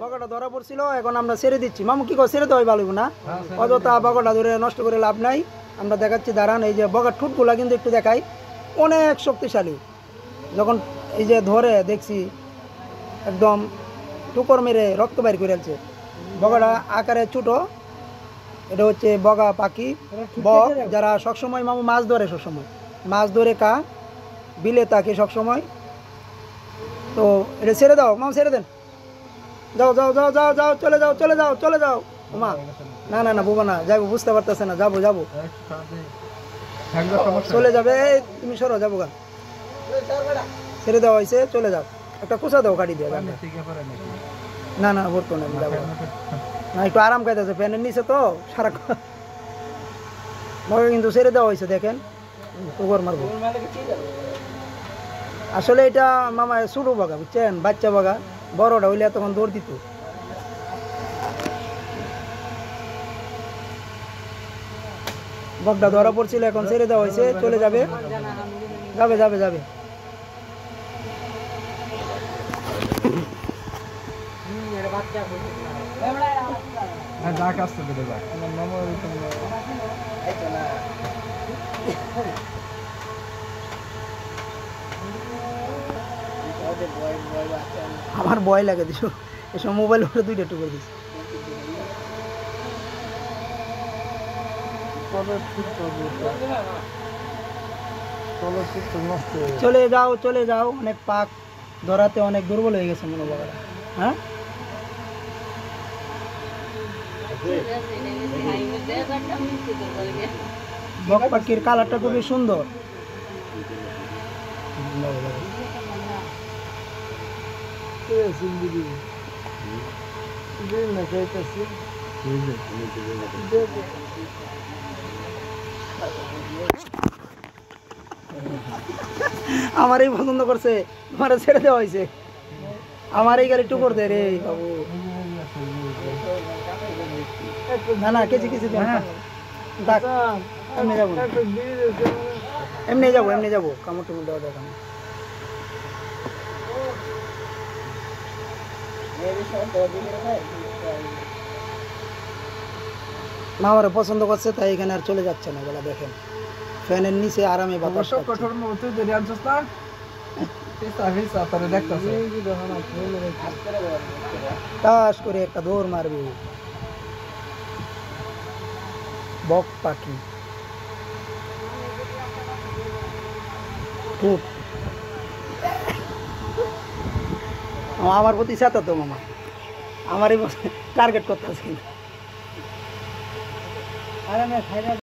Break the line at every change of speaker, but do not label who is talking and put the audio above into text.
বগাটা ধরা পড়ছিল, এখন আমরা ছেড়ে দিচ্ছি। মামু কি করে ছেড়ে দেওয়াই ভালো না, অযথা বগাটা ধরে নষ্ট করে লাভ নাই। আমরা দেখাচ্ছি, দাঁড়ান। এই যে বগার ঠোঁটগুলা কিন্তু একটু দেখাই, অনেক শক্তিশালী। যখন এই যে ধরে দেখছি একদম টুকর মেরে রক্ত বাইর করে ফেলছে। বগাটা আকারে ছোটো, এটা হচ্ছে বগা পাখি। বক যারা সবসময় মামু মাছ ধরে, সবসময় মাছ ধরে বিলে থাকে সবসময়। তো এটা ছেড়ে দাও মামু, ছেড়ে দেন। যাও যাও যাও যাও যাও, চলে যাও চলে যাও চলে যাও। মা না না না বুবা না, যাবো, বুঝতে পারতেছে না, যাবো যাবো, চলে যাবে। তুমি সরো, যাবো গা, ছেড়ে দেওয়া হয়েছে, চলে যাও। একটা কুচা দাও, কাটি দিয়ে। না না ভরতো না, যাবো না, একটু আরাম খাইতেছে, ফ্যানের নিচে তো সারাক্ষণ। বগা কিন্তু ছেড়ে দেওয়া হয়েছে, দেখেন টুকর মারবো। আসলে এটা মামা ছোটো বগা, বুঝছেন, বাচ্চা বগা। বড়টা হইলে তখন দৌড় দিত। বগটা ধরা পড়ছিল, এখন ছেড়ে দেওয়া হয়েছে, চলে যাবে যাবে যাবে যাবে। আমার ভয় লাগে দিস, এসব মোবাইল উপরে দুইটা টুকর দিস। চলে যাও চলে যাও, অনেক পাক ধরাতে অনেক দুর্বল হয়ে গেছে মনে বাবারা। হ্যাঁ বক পাখির কালারটা খুবই সুন্দর। আমারই পছন্দ করছে, আমার ছেড়ে দেওয়া হয়েছে। আমার এই গাড়ি টুকর দে রে বাবু। না না কেজি কেজি এমনি যাবো, এমনি যাবো, এমনি যাবো, কামড় টুমড় দেওয়া দেখা না। আমার পছন্দ করছে, তাই এখানে আর চলে যাচ্ছে না। বলা দেখেন, ফ্যানের নিচে আরামে বাতাস তাস করে একটা দৌড় মারবে। বক পাখি আমার প্রতি সাথে তো মামা আমারই টার্গেট করতেছে।